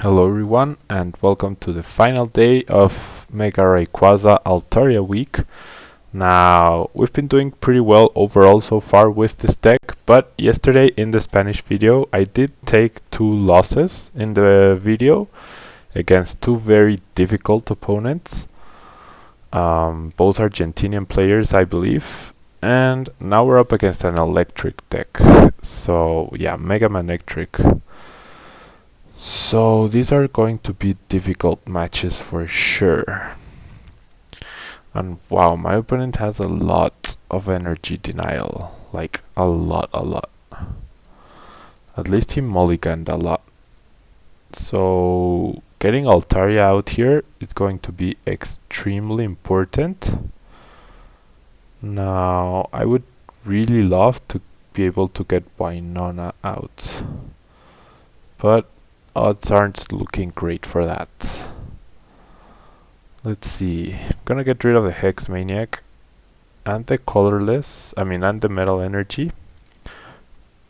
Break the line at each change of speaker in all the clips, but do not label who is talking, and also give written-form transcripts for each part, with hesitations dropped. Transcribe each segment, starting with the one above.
Hello everyone and welcome to the final day of Mega Rayquaza Altaria week. Now, we've been doing pretty well overall so far with this deck, but yesterday in the Spanish video I did take 2 losses in the video against 2 very difficult opponents. Both Argentinian players, I believe. And now we're up against an electric deck. So yeah, Mega Manectric. So these are going to be difficult matches for sure. And wow, my opponent has a lot of energy denial. Like a lot. At least he mulliganed a lot. So getting Altaria out here is going to be extremely important. Now I would really love to be able to get Winona out, but odds aren't looking great for that. Let's see. I'm gonna get rid of the Hex Maniac and the colorless, and the metal energy.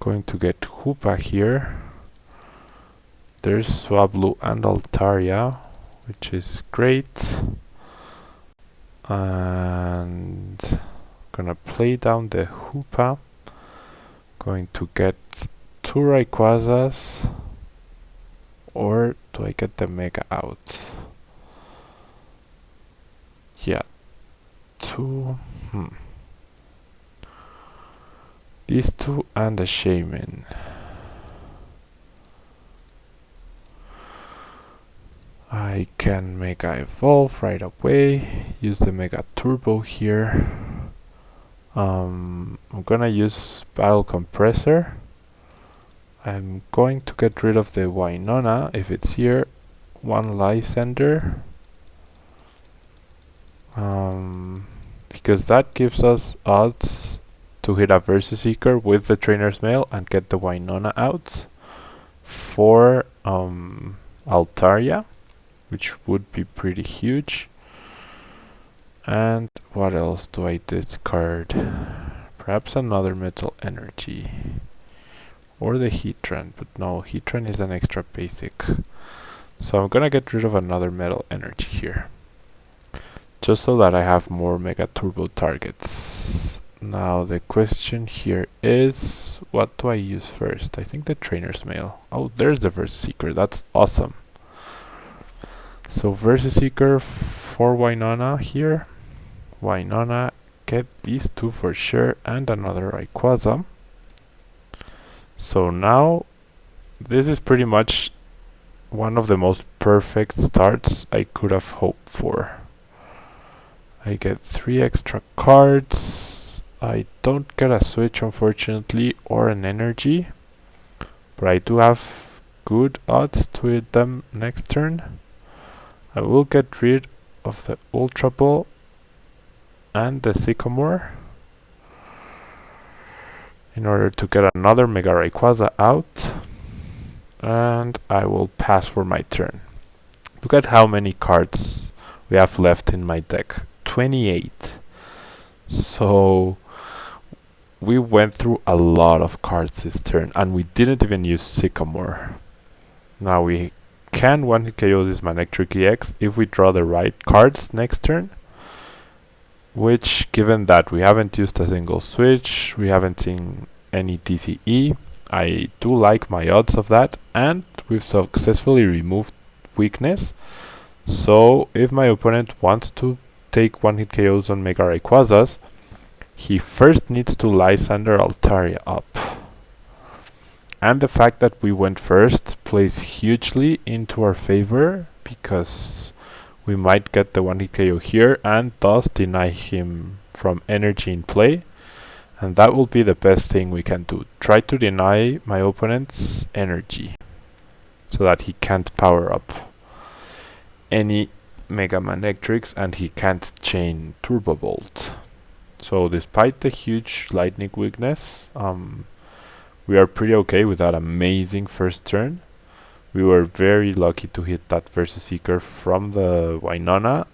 Going to get Hoopa here. There's Swablu and Altaria, which is great. And gonna play down the Hoopa. Going to get 2 Rayquazas. Or do I get the Mega out? Yeah, 2. These 2 and a Shaymin. I can Mega Evolve right away. Use the Mega Turbo here. I'm gonna use Battle Compressor. I'm going to get rid of the Winona if it's here. 1 Lysender. Because that gives us odds to hit a Versus Seeker with the Trainer's Mail and get the Winona out for Altaria, which would be pretty huge. And what else do I discard? Perhaps another Metal Energy. Or the Heatran, but no, Heatran is an extra basic. So I'm gonna get rid of another Metal Energy here. Just so that I have more Mega Turbo targets. Now the question here is, what do I use first? I think the Trainer's Mail. Oh, there's the Versus Seeker, that's awesome. So Versus Seeker for Winona here. Winona, get these 2 for sure, and another Rayquaza. So now, this is pretty much one of the most perfect starts I could have hoped for. I get 3 extra cards. I don't get a switch unfortunately, or an energy. But I do have good odds to hit them next turn. I will get rid of the Ultra Ball and the Sycamore in order to get another Mega Rayquaza out, and I will pass for my turn. Look at how many cards we have left in my deck. 28. So we went through a lot of cards this turn, and we didn't even use Sycamore. Now we can 1-hit KO this Manectric EX if we draw the right cards next turn. Which, given that we haven't used a single switch, we haven't seen any DCE, I do like my odds of that, and we've successfully removed weakness. So if my opponent wants to take 1-hit KOs on Mega Rayquazas, he first needs to Lysandre Altaria up. And the fact that we went first plays hugely into our favor, because we might get the 1-hit KO here and thus deny him from energy in play. And that will be the best thing we can do. Try to deny my opponent's energy so that he can't power up any Mega Manectrics and he can't chain Turbo Bolt. So despite the huge lightning weakness, we are pretty okay with that amazing first turn. We were very lucky to hit that Versus Seeker from the Winona,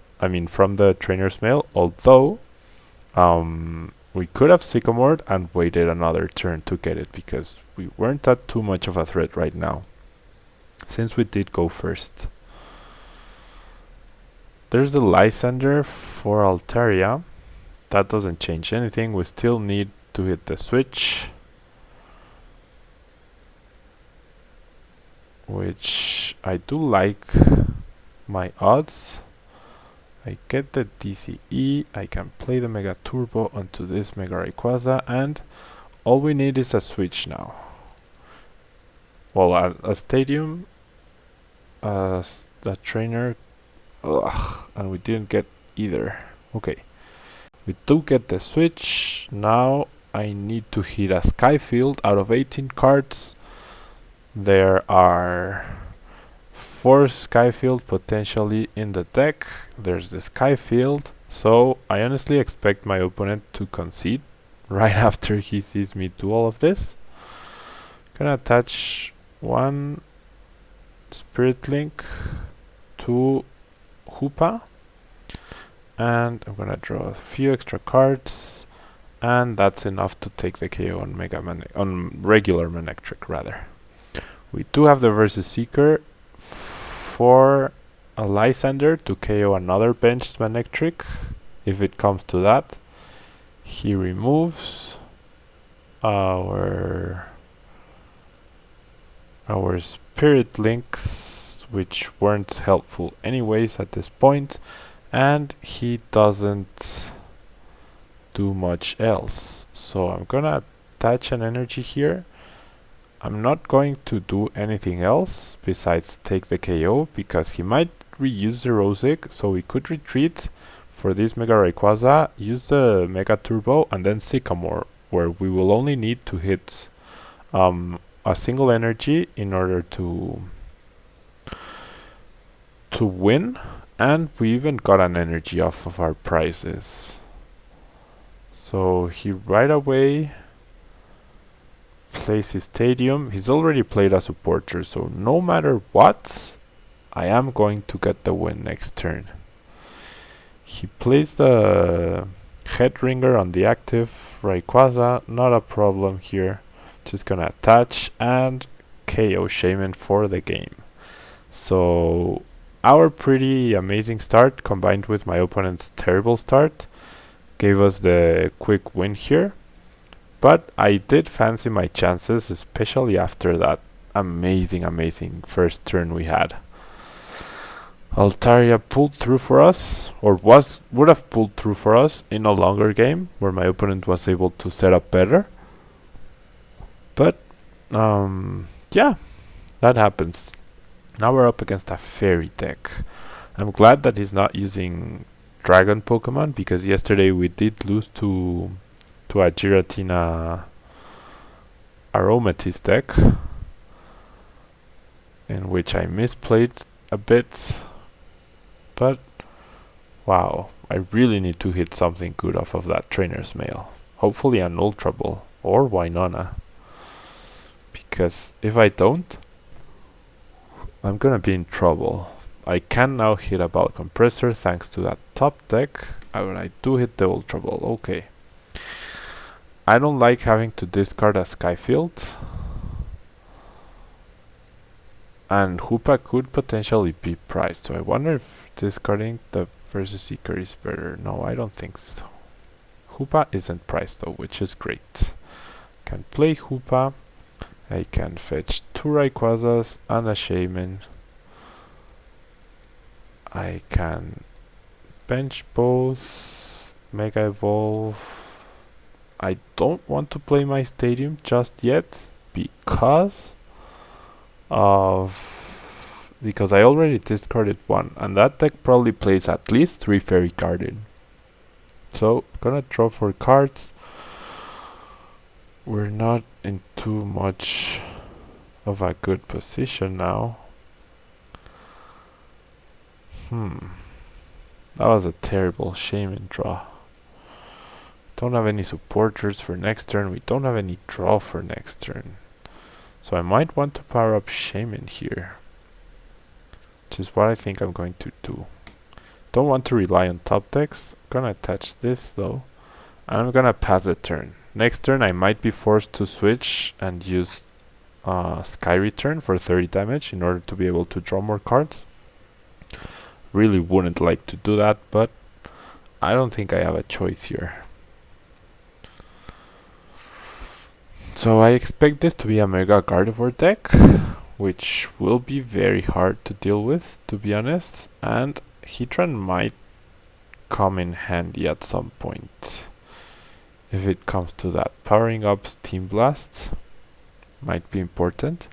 from the Trainer's Mail, although we could have Sycamored and waited another turn to get it, because we weren't at too much of a threat right now. since we did go first. There's the Lysander for Altaria. That doesn't change anything. We still need to hit the switch, which I do like my odds. I get the DCE, I can play the Mega Turbo onto this Mega Rayquaza, and all we need is a switch now. Well, a stadium, a trainer, and we didn't get either. Okay, we do get the switch. Now I need to hit a Skyfield. Out of 18 cards, there are 4 Skyfield potentially in the deck. There's the Skyfield, so I honestly expect my opponent to concede right after he sees me do all of this. Gonna attach 1 Spirit Link to Hoopa, and I'm gonna draw a few extra cards, and that's enough to take the KO on regular Manectric rather. We do have the Versus Seeker for a Lysander to KO another benched Manectric if it comes to that. He removes our Spirit Links, which weren't helpful anyways at this point, and he doesn't do much else. So I'm gonna attach an energy here. I'm not going to do anything else besides take the KO, because he might reuse the Rosic, so we could retreat for this Mega Rayquaza, use the Mega Turbo, and then Sycamore, where we will only need to hit a single energy in order to win, and we even got an energy off of our prizes. So he right away plays his Stadium. He's already played a supporter, so no matter what, I am going to get the win next turn. He plays the Head Ringer on the active Rayquaza, not a problem here. Just gonna attach and KO Shaymin for the game. So our pretty amazing start combined with my opponent's terrible start gave us the quick win here. But I did fancy my chances, especially after that amazing first turn we had. Altaria pulled through for us, or would have pulled through for us in a longer game where my opponent was able to set up better. But yeah, that happens. Now we're up against a Fairy deck. I'm glad that he's not using Dragon Pokemon, because yesterday we did lose to a Giratina Aromatisse deck, in which I misplayed a bit. But wow, I really need to hit something good off of that Trainer's Mail. Hopefully an Ultra Ball or Winona, because if I don't, I'm gonna be in trouble. I can now hit a Ball Compressor thanks to that top deck, and I do hit the Ultra Ball. Okay. I don't like having to discard a Skyfield, and Hoopa could potentially be priced, so I wonder if discarding the Versus Seeker is better. No, I don't think so. Hoopa isn't priced though, which is great. Can play Hoopa. I can fetch 2 Rayquazas and a Shaymin. I can bench both, Mega Evolve. I don't want to play my Stadium just yet because I already discarded 1, and that deck probably plays at least 3 Fairy Guardian. So gonna draw 4 cards. We're not in too much of a good position now. That was a terrible Shaymin draw. Don't have any supporters for next turn. We don't have any draw for next turn. So I might want to power up Shaymin here, which is what I think I'm going to do. Don't want to rely on top decks. I'm gonna attach this though, and I'm gonna pass the turn. Next turn I might be forced to switch and use Sky Return for 30 damage in order to be able to draw more cards. Really wouldn't like to do that, but I don't think I have a choice here. So I expect this to be a Mega Gardevoir deck, which will be very hard to deal with, to be honest, and Heatran might come in handy at some point. If it comes to that, powering up Steam Blast might be important.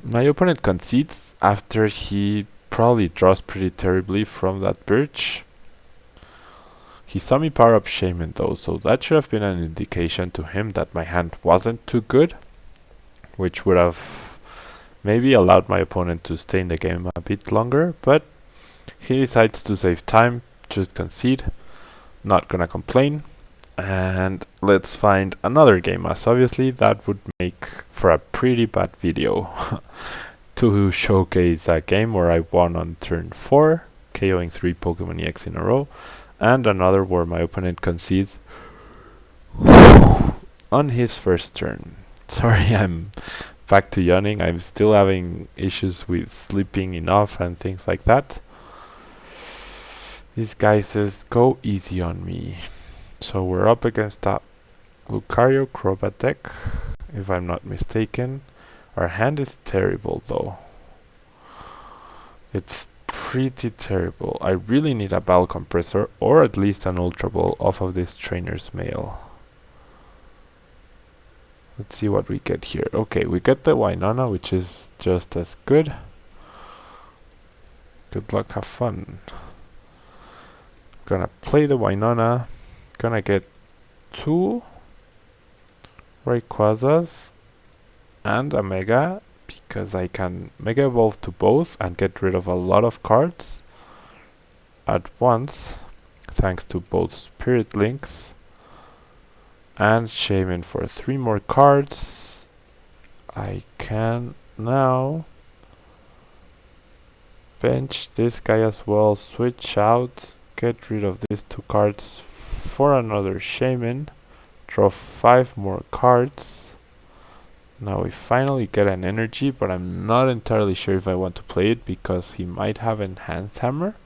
My opponent concedes after he probably draws pretty terribly from that Birch. He saw me power up Shaymin though, so that should have been an indication to him that my hand wasn't too good, which would have maybe allowed my opponent to stay in the game a bit longer, but he decides to save time, just concede, not gonna complain, and let's find another game, as obviously that would make for a pretty bad video to showcase a game where I won on turn 4, KOing 3 Pokemon EX in a row, and another where my opponent concedes on his first turn. Sorry, I'm back to yawning. I'm still having issues with sleeping enough and things like that. This guy says, go easy on me. So we're up against that Lucario Crobat deck, if I'm not mistaken. Our hand is terrible though. It's pretty terrible. I really need a Ball Compressor or at least an Ultra Ball off of this Trainer's Mail. Let's see what we get here. Okay, we get the Winona, which is just as good. Good luck, have fun. Gonna play the Winona. Gonna get 2 Rayquazas and a Mega, because I can Mega Evolve to both and get rid of a lot of cards at once, thanks to both Spirit Links. And Shaymin for 3 more cards. I can now bench this guy as well, switch out, get rid of these 2 cards for another Shaymin, draw 5 more cards. Now we finally get an energy, but I'm not entirely sure if I want to play it because he might have Enhanced Hammer.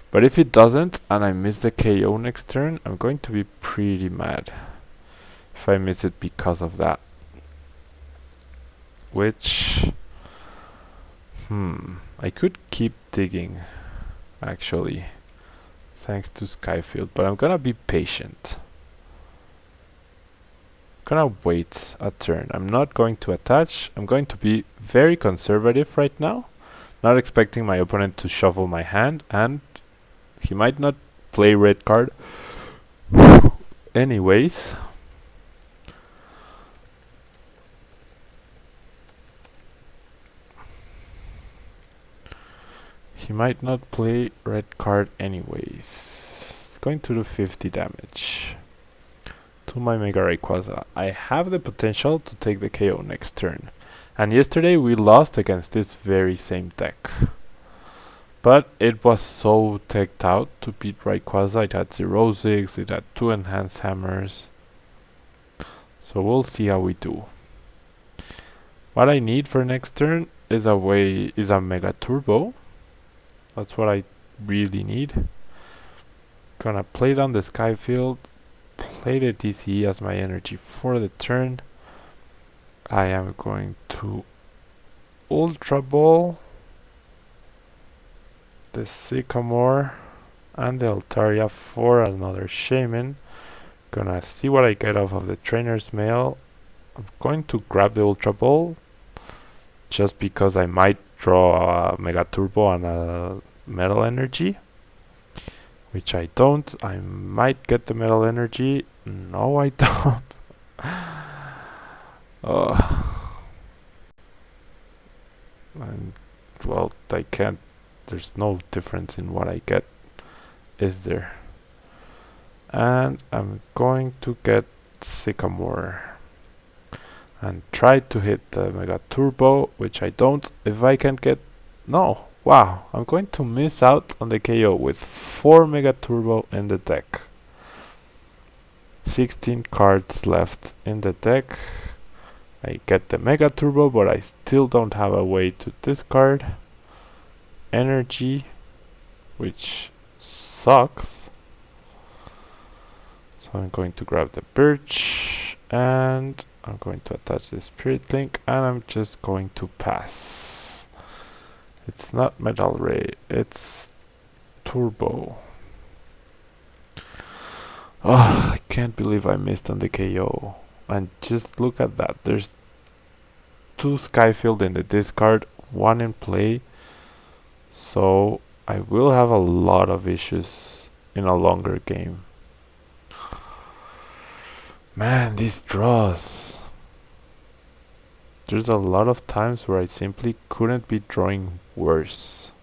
But if it doesn't and I miss the KO next turn, I'm going to be pretty mad if I miss it because of that. Which, I could keep digging actually, thanks to Skyfield, but I'm gonna be patient. Gonna wait a turn. I'm not going to attach. I'm going to be very conservative right now, not expecting my opponent to shuffle my hand, and he might not play red card anyways. He might not play red card anyways. It's going to do 50 damage to my Mega Rayquaza. I have the potential to take the KO next turn. And yesterday we lost against this very same deck. But it was so teched out to beat Rayquaza. It had 0 Zigs, it had 2 Enhanced Hammers. So we'll see how we do. What I need for next turn is a Mega Turbo. That's what I really need. Gonna play down the Skyfield, play the TCE as my energy for the turn. I am going to Ultra Ball the Sycamore and the Altaria for another Shaymin. Gonna see what I get off of the Trainer's Mail. I'm going to grab the Ultra Ball just because I might draw a Mega Turbo and a Metal Energy, which I don't. I might get the Metal Energy. No, I don't. Well, I can't. There's no difference in what I get, is there? And I'm going to get Sycamore and try to hit the Mega Turbo, which I don't. If I can get... No! Wow! I'm going to miss out on the KO with 4 Mega Turbo in the deck. 16 cards left in the deck. I get the Mega Turbo, but I still don't have a way to discard energy, which sucks. So I'm going to grab the Birch, and I'm going to attach the Spirit Link, and I'm just going to pass. It's not Metal Ray, it's Turbo. Oh, I can't believe I missed on the KO. And just look at that. There's 2 Skyfield in the discard, 1 in play. So I will have a lot of issues in a longer game. Man, these draws. There's a lot of times where I simply couldn't be drawing worse.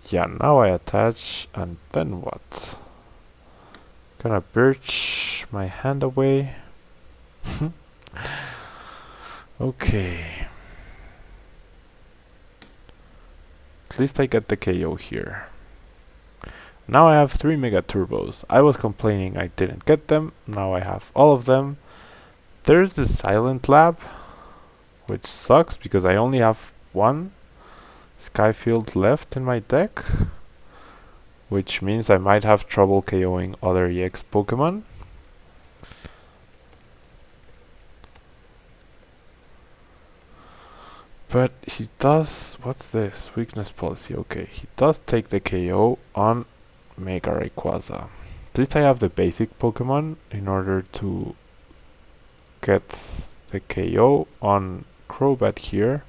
Yeah, now I attach, and then what? Gonna birch my hand away. Okay. At least I get the KO here. Now I have 3 Mega Turbos. I was complaining I didn't get them. Now I have all of them. There's the Silent Lab, which sucks because I only have 1 Skyfield left in my deck, which means I might have trouble KOing other EX Pokemon. But he does... what's this? Weakness policy. Okay, he does take the KO on Mega Rayquaza. At least I have the basic Pokemon in order to get the KO on Crobat here.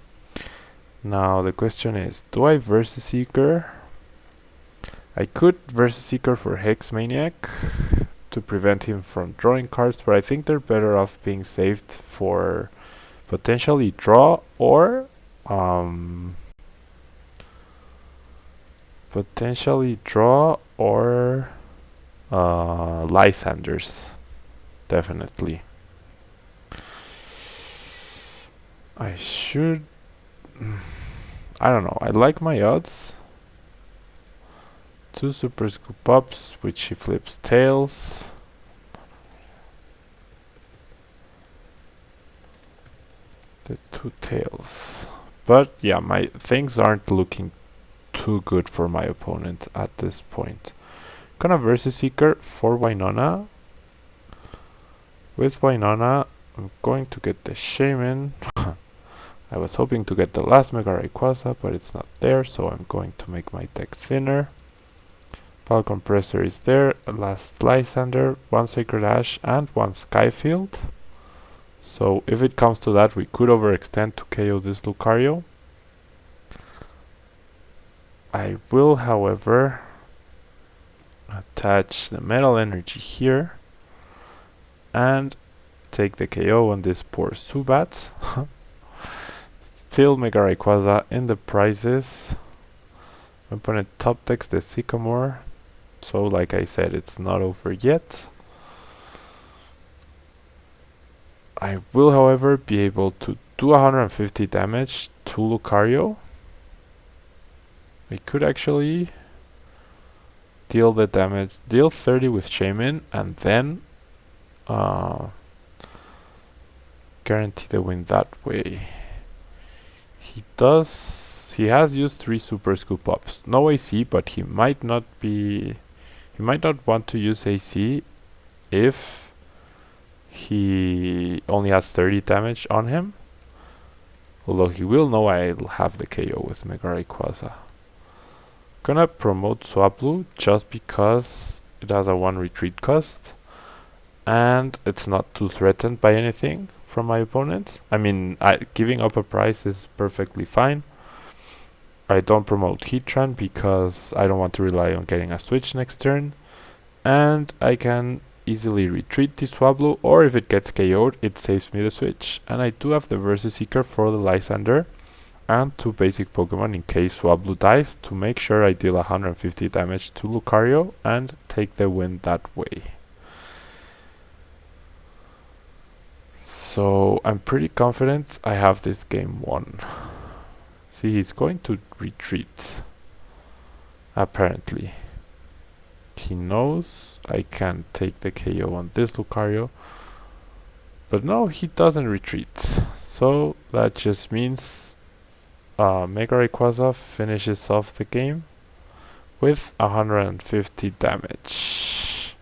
Now the question is, do I Versus Seeker? I could Versus Seeker for Hex Maniac to prevent him from drawing cards, but I think they're better off being saved for potentially draw or Lysanders. Definitely. I should... I don't know. I like my odds. 2 Super Scoop Ups, which he flips tails. The 2 tails. But yeah, my things aren't looking too good for my opponent at this point. Gonna Versus Seeker for Winona. With Winona, I'm going to get the Shaymin. I was hoping to get the last Mega Rayquaza, but it's not there, so I'm going to make my deck thinner. Power Compressor is there, a last Lysander, 1 Sacred Ash, and 1 Skyfield. So if it comes to that, we could overextend to KO this Lucario. I will, however, attach the Metal Energy here and take the KO on this poor Zubat. Still Mega Rayquaza in the prizes. My opponent top decks the Sycamore, so like I said, it's not over yet. I will, however, be able to do 150 damage to Lucario. I could actually deal the damage, deal 30 with Shaymin, and then guarantee the win that way. He has used 3 Super Scoop Ups. No AC, but he might not want to use AC if he only has 30 damage on him. Although he will know I'll have the KO with Mega Rayquaza. Gonna promote Swablu just because it has a 1 retreat cost and it's not too threatened by anything from my opponent. I mean, giving up a prize is perfectly fine. I don't promote Heatran because I don't want to rely on getting a switch next turn, and I can easily retreat this Swablu, or if it gets KO'd, it saves me the switch. And I do have the Versus Seeker for the Lysander and 2 basic Pokemon in case Swablu dies to make sure I deal 150 damage to Lucario and take the win that way. So I'm pretty confident I have this game won. See, he's going to retreat, apparently. He knows I can take the KO on this Lucario. But no, he doesn't retreat. So that just means Mega Rayquaza finishes off the game with 150 damage.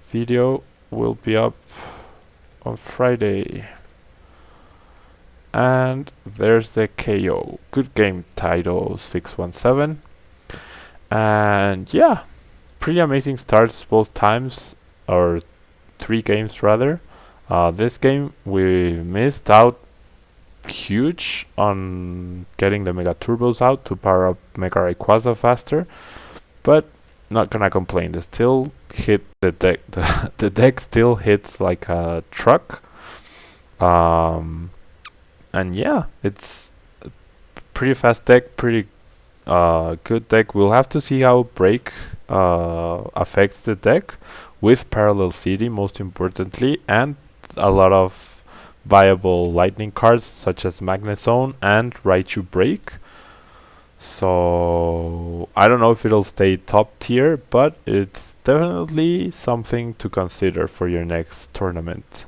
Video will be up on Friday. And there's the KO. Good game, Taito 617. And yeah, pretty amazing starts both times, or 3 games rather. This game we missed out huge on getting the Mega Turbos out to power up Mega Rayquaza faster, but not gonna complain. They still hit the deck. The deck still hits like a truck. And yeah, it's a pretty fast deck, pretty good deck. We'll have to see how Break affects the deck with Parallel City, most importantly, and a lot of viable lightning cards such as Magnezone and Raichu Break. So I don't know if it'll stay top tier, but it's definitely something to consider for your next tournament.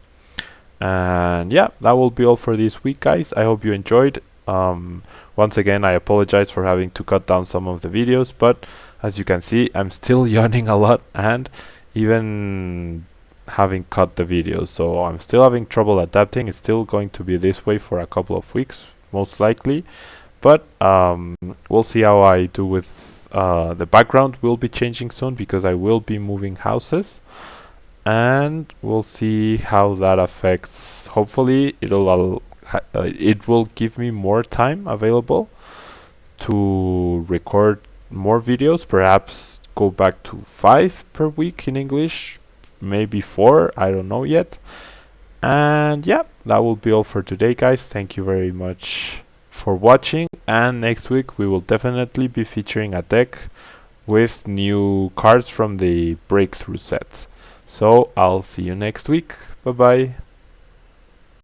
And yeah, that will be all for this week, guys. I hope you enjoyed. Once again, I apologize for having to cut down some of the videos, but as you can see, I'm still yawning a lot and even having cut the videos, so I'm still having trouble adapting. It's still going to be this way for a couple of weeks, most likely, but we'll see how I do with the background. Will be changing soon because I will be moving houses, and we'll see how that affects. Hopefully it will give me more time available to record more videos, perhaps go back to 5 per week in English, maybe 4, I don't know yet. And yeah, that will be all for today, guys. Thank you very much for watching, and next week we will definitely be featuring a deck with new cards from the breakthrough set. So I'll see you next week. Bye bye.